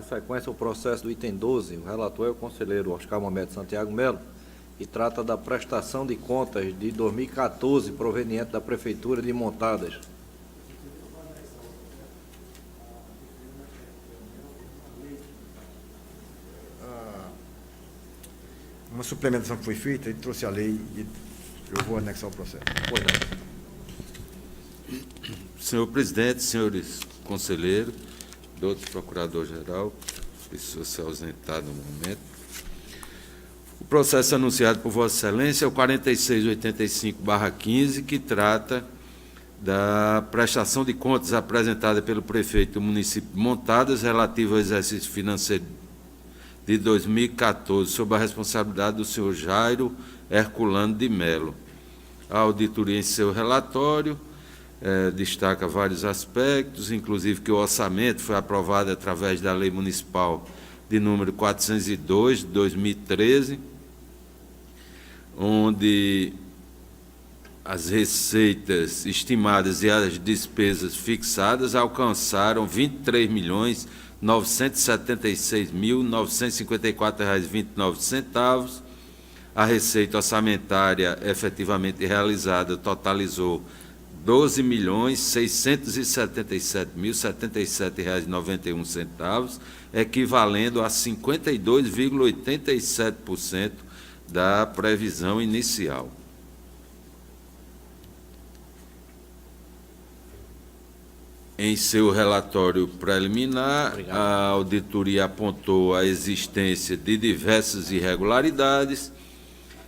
sequência ao processo do item 12, o relator é o conselheiro Oscar Mamed Santiago Melo, e trata da prestação de contas de 2014 proveniente da Prefeitura de Montadas. Uma suplementação que foi feita, ele trouxe a lei e eu vou anexar o processo. Pois não. Senhor presidente, senhores conselheiros, doutor procurador-geral, pessoa se ausentar no momento. O processo anunciado por Vossa Excelência é o 4685/15, que trata da prestação de contas apresentada pelo prefeito do município de Montadas relativa ao exercício financeiro de 2014, sob a responsabilidade do senhor Jairo Herculano de Melo. A auditoria, em seu relatório, destaca vários aspectos, inclusive que o orçamento foi aprovado através da Lei Municipal de número 402, de 2013, onde as receitas estimadas e as despesas fixadas alcançaram R$ 23.976.954,29. A receita orçamentária efetivamente realizada totalizou R$ 12.677.077,91, equivalendo a 52,87% da previsão inicial. Em seu relatório preliminar, Obrigado. a auditoria apontou a existência de diversas irregularidades,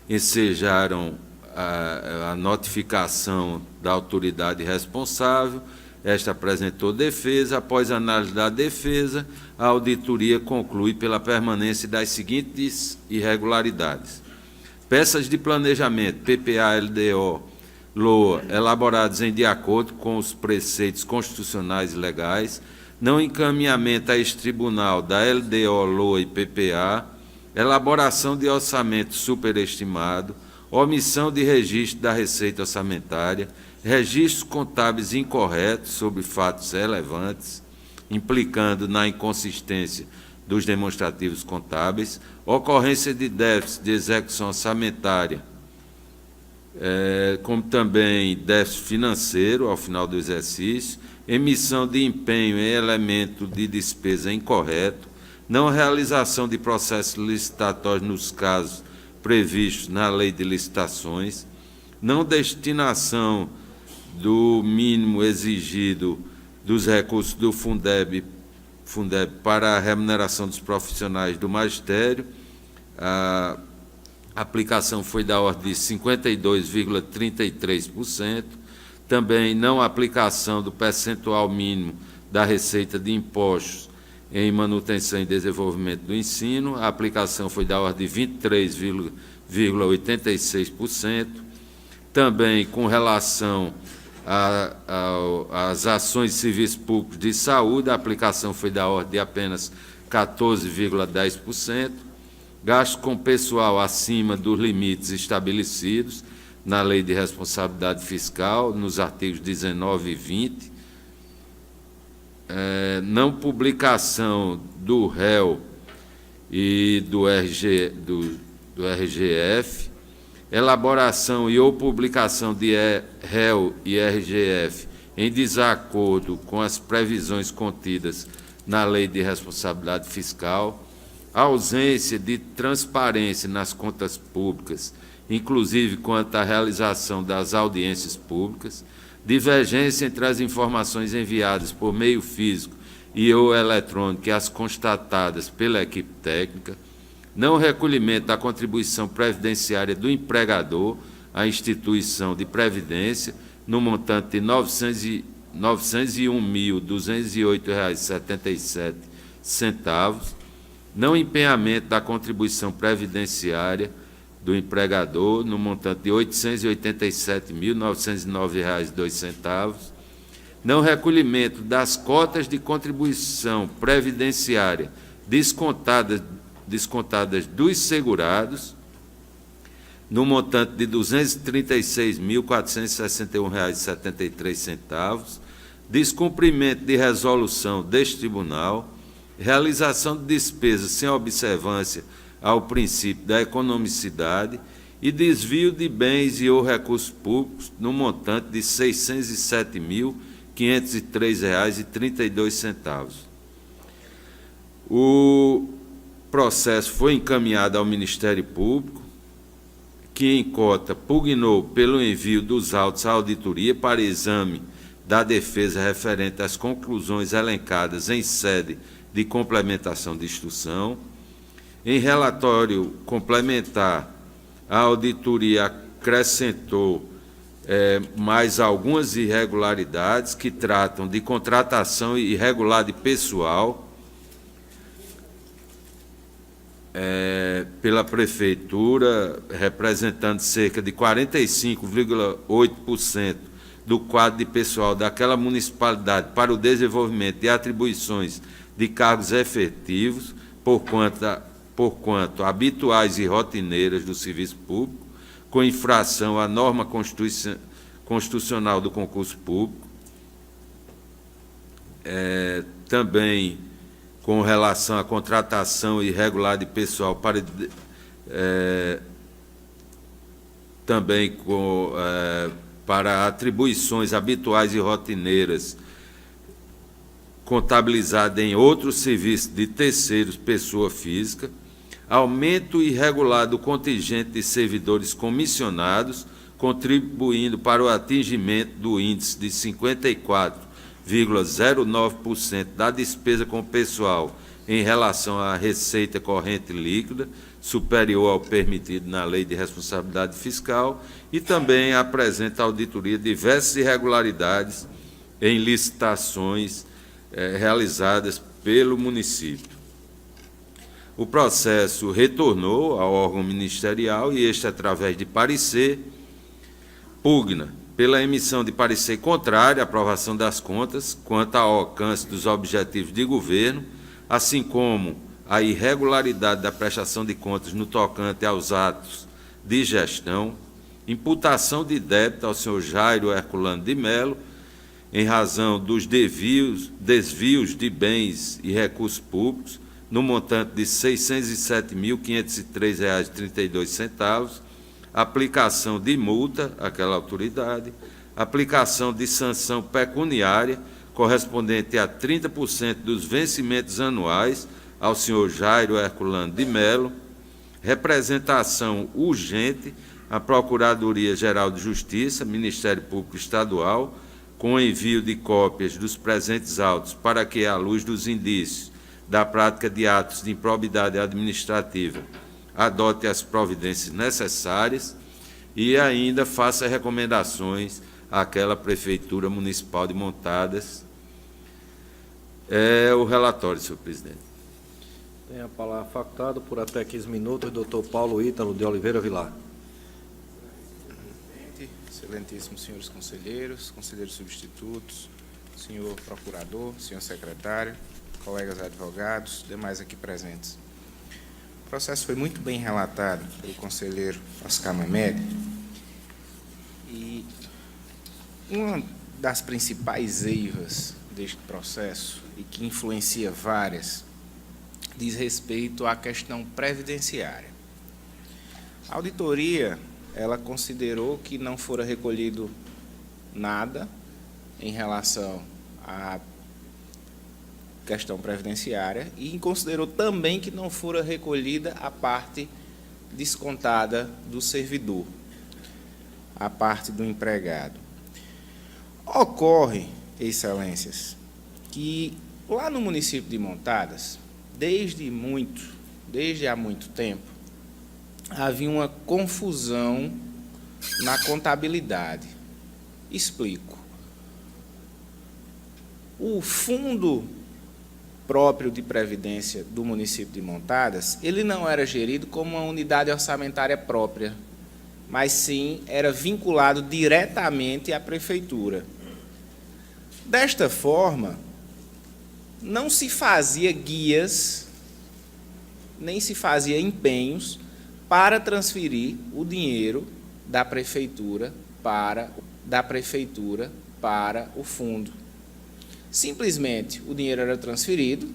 ensejaram a notificação da autoridade responsável. Esta apresentou defesa. Após a análise da defesa, a auditoria conclui pela permanência das seguintes irregularidades: peças de planejamento, PPA, LDO, LOA, elaborados em de acordo com os preceitos constitucionais e legais, não encaminhamento a este tribunal da LDO, LOA e PPA, elaboração de orçamento superestimado, omissão de registro da receita orçamentária, registros contábeis incorretos sobre fatos relevantes, implicando na inconsistência dos demonstrativos contábeis, ocorrência de déficit de execução orçamentária, como também déficit financeiro ao final do exercício, emissão de empenho em elemento de despesa incorreto, não realização de processos licitatórios nos casos previstos na Lei de Licitações, não destinação do mínimo exigido dos recursos do Fundeb para a remuneração dos profissionais do magistério. A aplicação foi da ordem de 52,33%, também não aplicação do percentual mínimo da receita de impostos em manutenção e desenvolvimento do ensino, a aplicação foi da ordem de 23,86%, também com relação às ações de serviços públicos de saúde, a aplicação foi da ordem de apenas 14,10%, gastos com pessoal acima dos limites estabelecidos na Lei de Responsabilidade Fiscal, nos artigos 19 e 20, não publicação do réu e do RGF, elaboração e ou publicação de réu e RGF em desacordo com as previsões contidas na Lei de Responsabilidade Fiscal, ausência de transparência nas contas públicas, inclusive quanto à realização das audiências públicas, divergência entre as informações enviadas por meio físico e ou eletrônico e as constatadas pela equipe técnica, não recolhimento da contribuição previdenciária do empregador à instituição de previdência no montante de R$ 901.208,77, não empenhamento da contribuição previdenciária do empregador no montante de R$ 887.909,02, não recolhimento das cotas de contribuição previdenciária descontadas dos segurados, no montante de R$ 236.461,73, descumprimento de resolução deste tribunal, realização de despesas sem observância ao princípio da economicidade e desvio de bens e ou recursos públicos no montante de R$ 607.503,32. O processo foi encaminhado ao Ministério Público, que em cota pugnou pelo envio dos autos à auditoria para exame da defesa referente às conclusões elencadas em sede de complementação de instrução. Em relatório complementar, a auditoria acrescentou mais algumas irregularidades que tratam de contratação irregular de pessoal pela Prefeitura, representando cerca de 45,8% do quadro de pessoal daquela municipalidade para o desenvolvimento de atribuições de cargos efetivos, por quanto habituais e rotineiras do serviço público, com infração à norma constitucional do concurso público, também com relação à contratação irregular de pessoal para atribuições habituais e rotineiras contabilizada em outros serviços de terceiros, pessoa física, aumento irregular do contingente de servidores comissionados, contribuindo para o atingimento do índice de 54,09% da despesa com pessoal em relação à receita corrente líquida, superior ao permitido na Lei de Responsabilidade Fiscal, e também apresenta à auditoria diversas irregularidades em licitações realizadas pelo município. O processo retornou ao órgão ministerial e este, através de parecer, pugna pela emissão de parecer contrário à aprovação das contas quanto ao alcance dos objetivos de governo, assim como a irregularidade da prestação de contas no tocante aos atos de gestão, imputação de débito ao senhor Jairo Herculano de Melo, em razão dos desvios de bens e recursos públicos, no montante de R$ 607.503,32, aplicação de multa àquela autoridade, aplicação de sanção pecuniária correspondente a 30% dos vencimentos anuais ao senhor Jairo Herculano de Melo, representação urgente à Procuradoria-Geral de Justiça, Ministério Público Estadual, com envio de cópias dos presentes autos para que, à luz dos indícios da prática de atos de improbidade administrativa, adote as providências necessárias e ainda faça recomendações àquela Prefeitura Municipal de Montadas. É o relatório, senhor presidente. Tem a palavra facultada por até 15 minutos, doutor Paulo Ítalo de Oliveira Vilar. Excelentíssimos senhores conselheiros, conselheiros substitutos, senhor procurador, senhor secretário, colegas advogados, demais aqui presentes. O processo foi muito bem relatado pelo conselheiro Oscar Mamede e uma das principais eivas deste processo, e que influencia várias, diz respeito à questão previdenciária. A auditoria, ela considerou que não fora recolhido nada em relação à questão previdenciária e considerou também que não fora recolhida a parte descontada do servidor, a parte do empregado. Ocorre, excelências, que lá no município de Montadas, desde há muito tempo, havia uma confusão na contabilidade. Explico. O fundo próprio de previdência do município de Montadas, ele não era gerido como uma unidade orçamentária própria, mas sim era vinculado diretamente à prefeitura. Desta forma, não se fazia guias, nem se fazia empenhos para transferir o dinheiro da prefeitura para o fundo. Simplesmente o dinheiro era transferido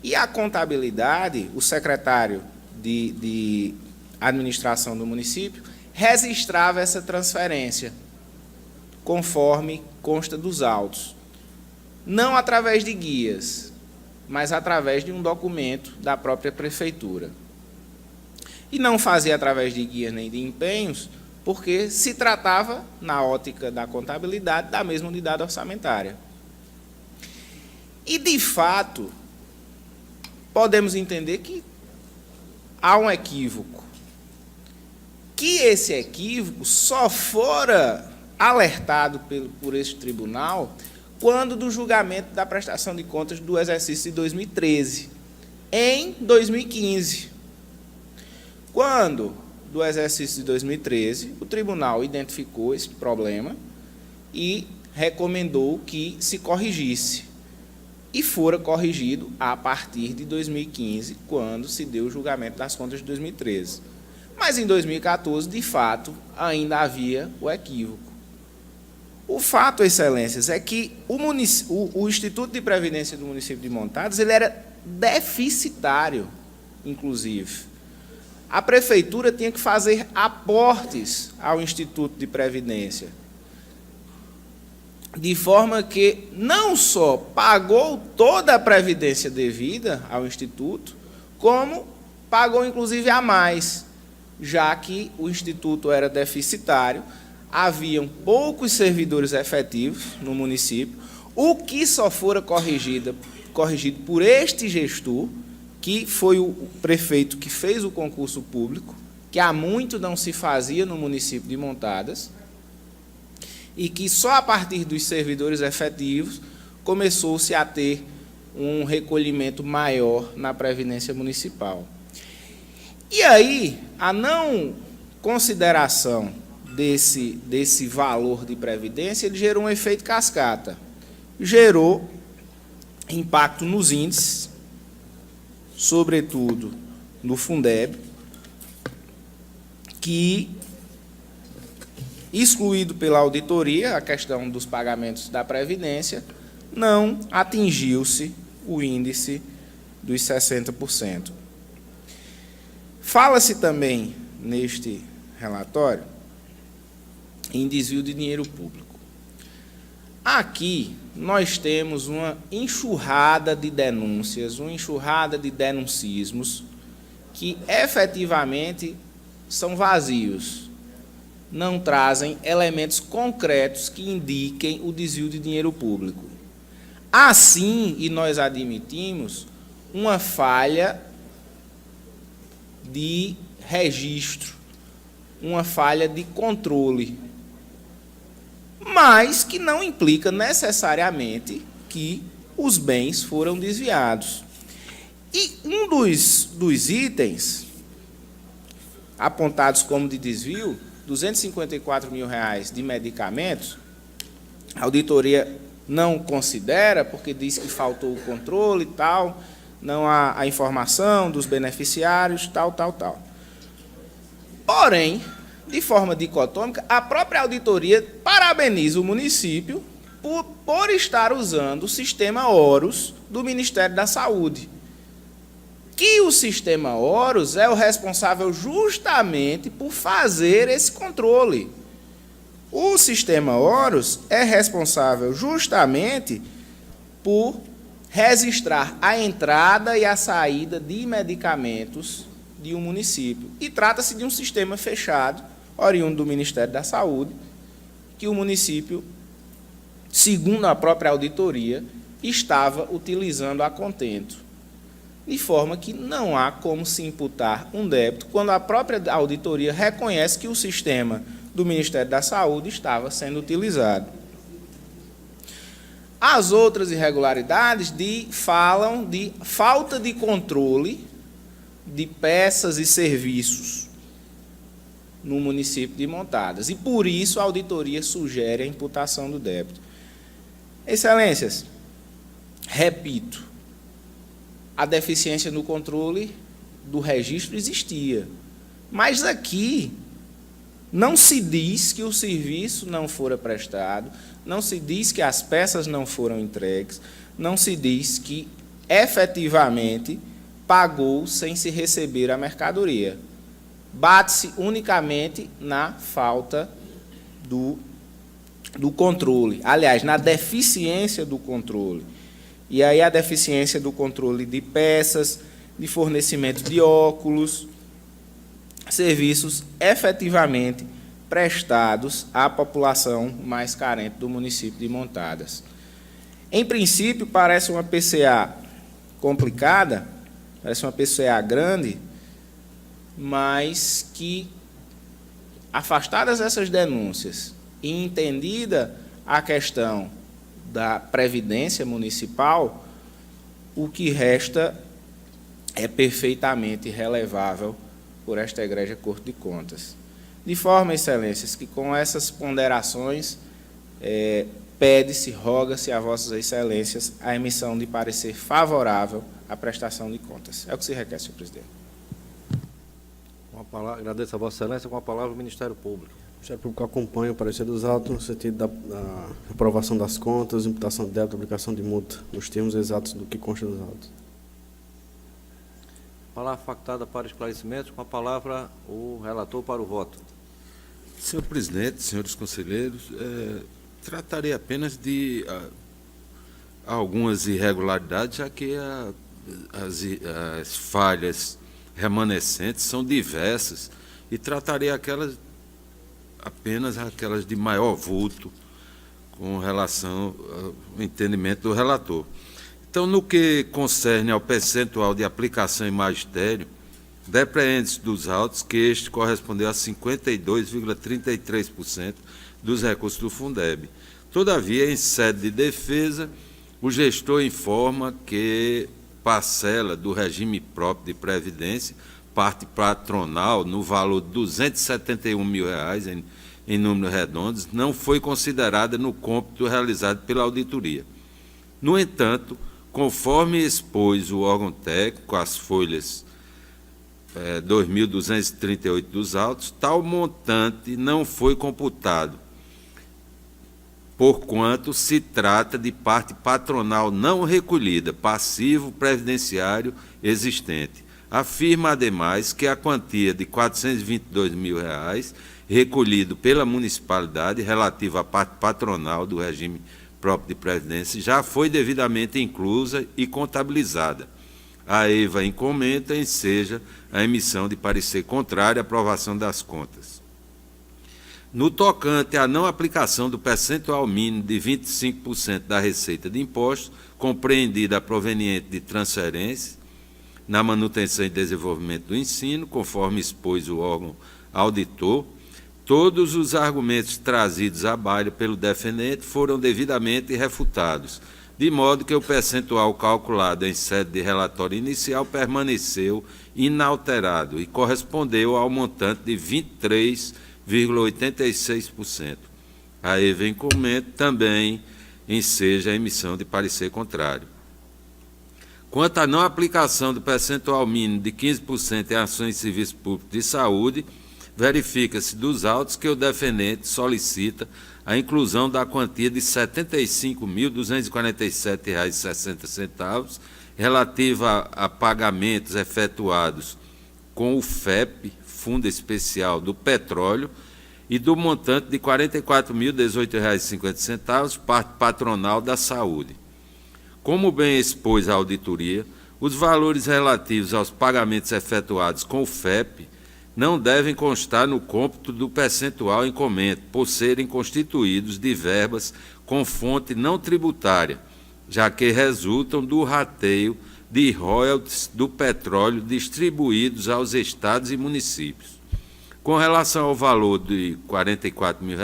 E a contabilidade, o secretário de administração do município, registrava essa transferência, conforme consta dos autos. Não através de guias, mas através de um documento da própria prefeitura. E não fazia através de guias nem de empenhos, porque se tratava, na ótica da contabilidade, da mesma unidade orçamentária. E, de fato, podemos entender que há um equívoco. Que esse equívoco só fora alertado por este tribunal quando do julgamento da prestação de contas do exercício de 2013, em 2015. Quando do exercício de 2013, o tribunal identificou esse problema e recomendou que se corrigisse. E fora corrigido a partir de 2015, quando se deu o julgamento das contas de 2013. Mas em 2014, de fato, ainda havia o equívoco. O fato, excelências, é que o Instituto de Previdência do município de Montadas ele era deficitário, inclusive. A prefeitura tinha que fazer aportes ao Instituto de Previdência, de forma que não só pagou toda a previdência devida ao Instituto, como pagou, inclusive, a mais, já que o Instituto era deficitário, haviam poucos servidores efetivos no município, o que só fora corrigido por este gestor, que foi o prefeito que fez o concurso público, que há muito não se fazia no município de Montadas, e que só a partir dos servidores efetivos começou-se a ter um recolhimento maior na Previdência Municipal. E aí, a não consideração desse valor de previdência, ele gerou um efeito cascata. Gerou impacto nos índices, sobretudo no Fundeb, que, excluído pela auditoria, a questão dos pagamentos da Previdência, não atingiu-se o índice dos 60%. Fala-se também, neste relatório, em desvio de dinheiro público. Aqui, nós temos uma enxurrada de denúncias, uma enxurrada de denuncismos que, efetivamente, são vazios, não trazem elementos concretos que indiquem o desvio de dinheiro público. Assim, e nós admitimos, uma falha de registro, uma falha de controle, mas que não implica necessariamente que os bens foram desviados. E um dos itens apontados como de desvio, R$254 mil de medicamentos, a auditoria não considera, porque diz que faltou o controle e tal, não há a informação dos beneficiários, tal. Porém, de forma dicotômica, a própria auditoria parabeniza o município por estar usando o sistema Horus do Ministério da Saúde. Que o sistema Horus é o responsável justamente por fazer esse controle. O sistema Horus é responsável justamente por registrar a entrada e a saída de medicamentos de um município. E trata-se de um sistema fechado, oriundo do Ministério da Saúde, que o município, segundo a própria auditoria, estava utilizando a contento. De forma que não há como se imputar um débito quando a própria auditoria reconhece que o sistema do Ministério da Saúde estava sendo utilizado. As outras irregularidades falam de falta de controle de peças e serviços no município de Montadas. E, por isso, a auditoria sugere a imputação do débito. Excelências, repito, a deficiência no controle do registro existia. Mas aqui não se diz que o serviço não fora prestado, não se diz que as peças não foram entregues, não se diz que efetivamente pagou sem se receber a mercadoria. Bate-se unicamente na falta do controle, aliás, na deficiência do controle. E aí a deficiência do controle de peças, de fornecimento de óculos, serviços efetivamente prestados à população mais carente do município de Montadas. Em princípio, parece uma PCA complicada, parece uma PCA grande, mas que, afastadas essas denúncias e entendida a questão da previdência municipal, o que resta é perfeitamente relevável por esta egrégia Corte de Contas. De forma, excelências, que com essas ponderações pede-se, roga-se a vossas excelências a emissão de parecer favorável à prestação de contas. É o que se requer, senhor presidente. Agradeço a vossa excelência. Com a palavra o Ministério Público. O Ministério Público acompanha o parecer dos autos no sentido da aprovação das contas, imputação de débito, aplicação de multa, nos termos exatos do que consta dos autos. Palavra factada para esclarecimentos. Com a palavra o relator para o voto. Senhor presidente, senhores conselheiros, tratarei apenas de algumas irregularidades, já que as falhas remanescentes são diversas, e tratarei apenas aquelas de maior vulto com relação ao entendimento do relator. Então, no que concerne ao percentual de aplicação em magistério, depreende-se dos autos que este correspondeu a 52,33% dos recursos do Fundeb. Todavia, em sede de defesa, o gestor informa que parcela do regime próprio de previdência, parte patronal, no valor de R$ 271 mil, em números redondos, não foi considerada no cômputo realizado pela auditoria. No entanto, conforme expôs o órgão técnico, as folhas 2.238 dos autos, tal montante não foi computado, porquanto se trata de parte patronal não recolhida, passivo previdenciário existente. Afirma, ademais, que a quantia de R$ 422 mil recolhido pela municipalidade relativa à parte patronal do regime próprio de previdência já foi devidamente inclusa e contabilizada. A EVA encomenda enseja a emissão de parecer contrário à aprovação das contas. No tocante à não aplicação do percentual mínimo de 25% da receita de impostos, compreendida proveniente de transferência, na manutenção e desenvolvimento do ensino, conforme expôs o órgão auditor, todos os argumentos trazidos à baila pelo defendente foram devidamente refutados, de modo que o percentual calculado em sede de relatório inicial permaneceu inalterado e correspondeu ao montante de 23,86%. A EVA encomenda também enseja a emissão de parecer contrário. Quanto à não aplicação do percentual mínimo de 15% em ações de serviço público de saúde, verifica-se dos autos que o defendente solicita a inclusão da quantia de R$ 75.247,60 relativa a pagamentos efetuados com o FEP, Fundo Especial do Petróleo, e do montante de R$ 44.018,50, parte patronal da saúde. Como bem expôs a auditoria, os valores relativos aos pagamentos efetuados com o FEP não devem constar no cômputo do percentual em comento, por serem constituídos de verbas com fonte não tributária, já que resultam do rateio de royalties do petróleo distribuídos aos estados e municípios. Com relação ao valor de R$ 44 mil,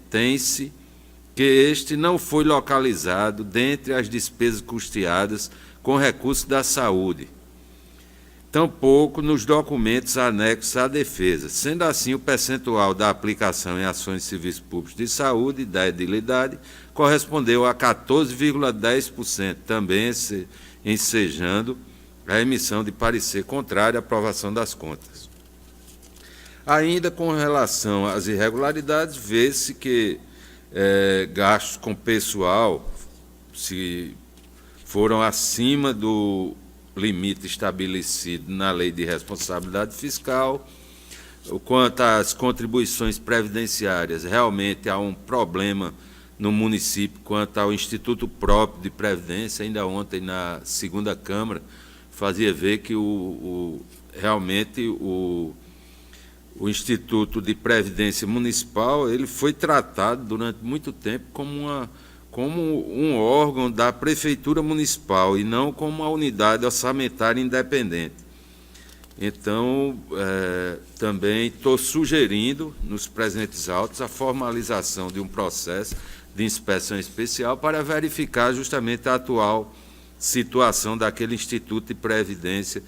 tem-se que este não foi localizado dentre as despesas custeadas com recursos da saúde, tampouco nos documentos anexos à defesa. Sendo assim, o percentual da aplicação em ações de serviços públicos de saúde da edilidade correspondeu a 14,10%, também ensejando a emissão de parecer contrário à aprovação das contas. Ainda com relação às irregularidades, vê-se que gastos com pessoal foram acima do limite estabelecido na Lei de Responsabilidade Fiscal. Quanto às contribuições previdenciárias, realmente há um problema no município quanto ao Instituto próprio de Previdência. Ainda ontem, na segunda Câmara, fazia ver que realmente o Instituto de Previdência Municipal ele foi tratado durante muito tempo como um órgão da Prefeitura Municipal e não como uma unidade orçamentária independente. Então, também estou sugerindo, nos presentes autos, a formalização de um processo de inspeção especial para verificar justamente a atual situação daquele Instituto de Previdência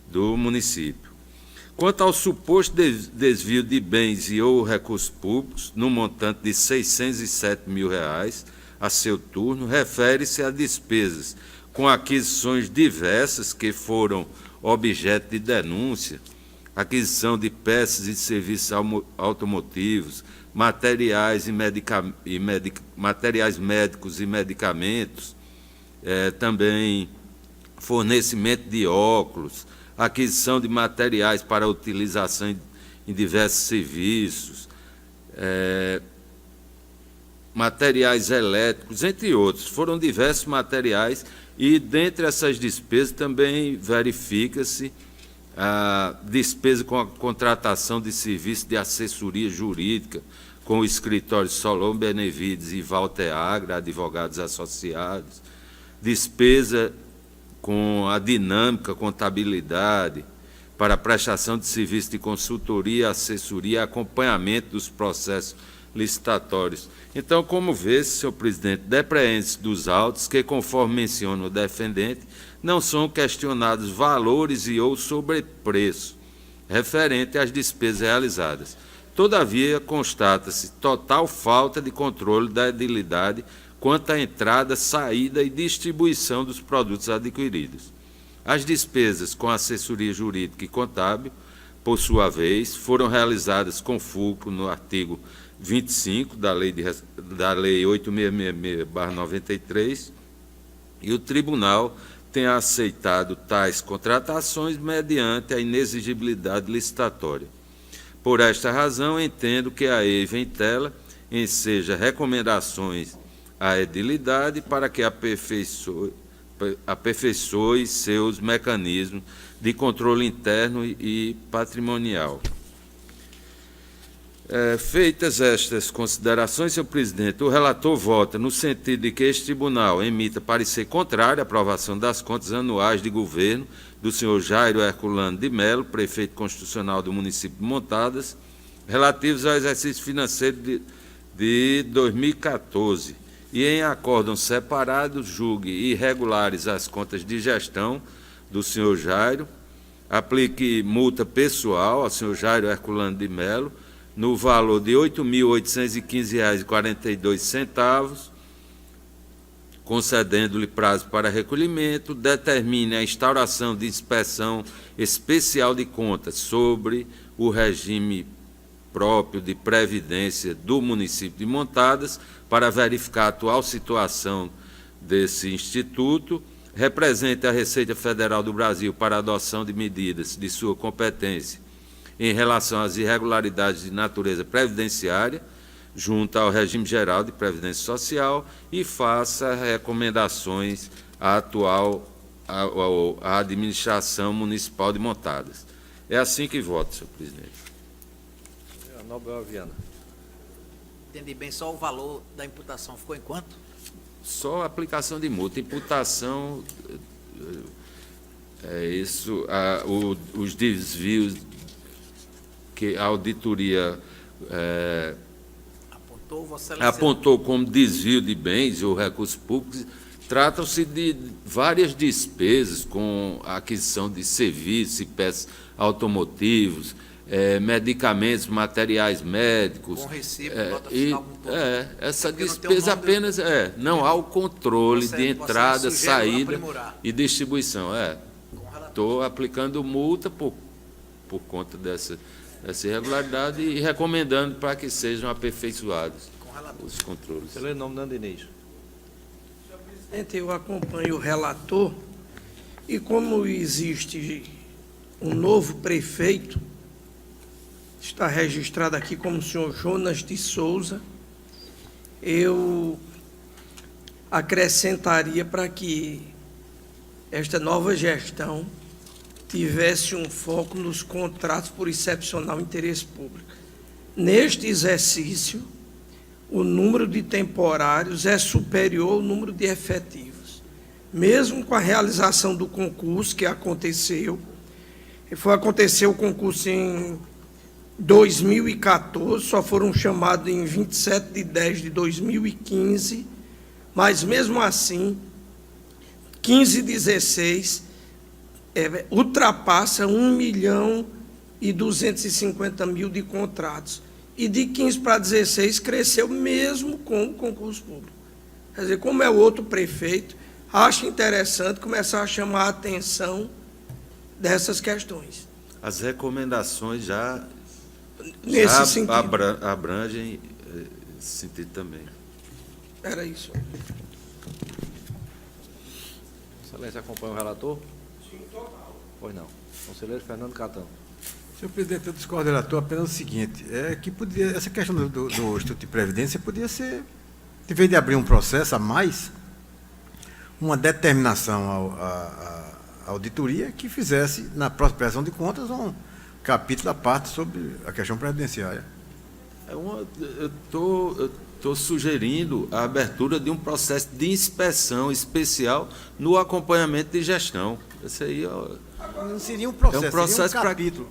do município. Quanto ao suposto desvio de bens e ou recursos públicos, no montante de R$ 607 mil, a seu turno, refere-se a despesas com aquisições diversas que foram objeto de denúncia, aquisição de peças e serviços automotivos, materiais médicos e medicamentos, também fornecimento de óculos, aquisição de materiais para utilização em diversos serviços, materiais elétricos, entre outros. Foram diversos materiais e, dentre essas despesas, também verifica-se a despesa com a contratação de serviço de assessoria jurídica com o escritório Solon Benevides e Walter Agra, advogados associados, despesa com a dinâmica contabilidade para a prestação de serviço de consultoria, assessoria e acompanhamento dos processos licitatórios. Então, como vê, senhor presidente, depreende-se dos autos que, conforme menciona o defendente, não são questionados valores e ou sobrepreço referente às despesas realizadas. Todavia, constata-se total falta de controle da edilidade quanto à entrada, saída e distribuição dos produtos adquiridos. As despesas com assessoria jurídica e contábil, por sua vez, foram realizadas com fulcro no artigo 25 da Lei 8666/93, e o Tribunal tem aceitado tais contratações mediante a inexigibilidade licitatória. Por esta razão, entendo que a EIVA Intela enseja recomendações à edilidade para que aperfeiçoe seus mecanismos de controle interno e patrimonial. Feitas estas considerações, senhor presidente, o relator vota no sentido de que este tribunal emita parecer contrário à aprovação das contas anuais de governo do senhor Jairo Herculano de Melo, prefeito constitucional do município de Montadas, relativos ao exercício financeiro de 2014, e em acórdão separado julgue irregulares as contas de gestão do senhor Jairo, aplique multa pessoal ao senhor Jairo Herculano de Melo, no valor de R$ 8.815,42, concedendo-lhe prazo para recolhimento, determine a instauração de inspeção especial de contas sobre o regime próprio de previdência do município de Montadas para verificar a atual situação desse instituto, represente a Receita Federal do Brasil para a adoção de medidas de sua competência em relação às irregularidades de natureza previdenciária, junto ao regime geral de previdência social, e faça recomendações à administração municipal de Montadas. É assim que voto, senhor presidente. Nobel Viana. Entendi bem, só o valor da imputação ficou em quanto? Só a aplicação de multa. Imputação, os desvios que a auditoria apontou como desvio de bens ou recursos públicos, tratam-se de várias despesas com a aquisição de serviços e peças automotivos, medicamentos, materiais médicos. Com recibo, nota fiscal, essa despesa apenas não há o controle de entrada, saída e distribuição. Estou aplicando multa por conta dessa irregularidade e recomendando para que sejam aperfeiçoados os controles. Excelente nome, Nando Inês. Senhor presidente, Presidente, eu acompanho o relator e como existe um novo prefeito, está registrado aqui como o senhor Jonas de Souza, eu acrescentaria para que esta nova gestão tivesse um foco nos contratos por excepcional interesse público. Neste exercício, o número de temporários é superior ao número de efetivos. Mesmo com a realização do concurso que aconteceu o concurso em 2014, só foram chamados em 27/10/2015, mas mesmo assim, 15/16 ultrapassa 1.250.000 de contratos. E de 15 para 16 cresceu mesmo com o concurso público. Quer dizer, como é o outro prefeito, acho interessante começar a chamar a atenção dessas questões. As recomendações já Nesse sentido. abrangem esse sentido também. Era isso. Excelência, acompanha o relator? Sim, total. Pois não. Conselheiro Fernando Catão. Senhor presidente, eu discordo do relator apenas o seguinte, que podia, essa questão do Instituto de Previdência podia ser, em vez de abrir um processo a mais, uma determinação à auditoria que fizesse, na próxima prestação de contas, um capítulo à parte sobre a questão previdenciária. Eu estou sugerindo a abertura de um processo de inspeção especial no acompanhamento de gestão. Esse aí Não seria um processo, seria um pra- capítulo.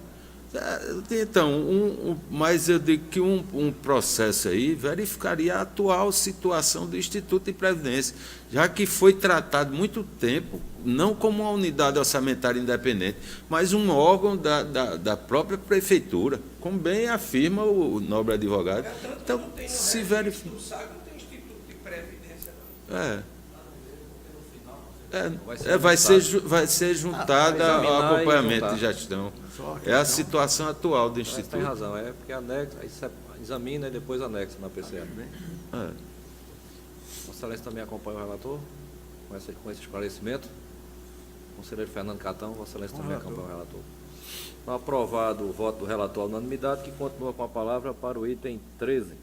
Então, mas eu digo que um processo aí verificaria a atual situação do Instituto de Previdência, já que foi tratado muito tempo, não como uma unidade orçamentária independente, mas um órgão da própria prefeitura, como bem afirma o nobre advogado. Então, se verifica. No SAG não tem Instituto de Previdência, não. Vai ser juntada ao examinar e acompanhamento juntar. de gestão. É a situação atual do Tem Instituto. razão, é porque anexa, aí examina e depois anexa na PCA. É. Vossa Excelência também acompanha o relator com esse esclarecimento. Conselheiro Fernando Catão, Vossa Excelência também acompanha o relator. Então, aprovado o voto do relator à unanimidade, que continua com a palavra para o item 13.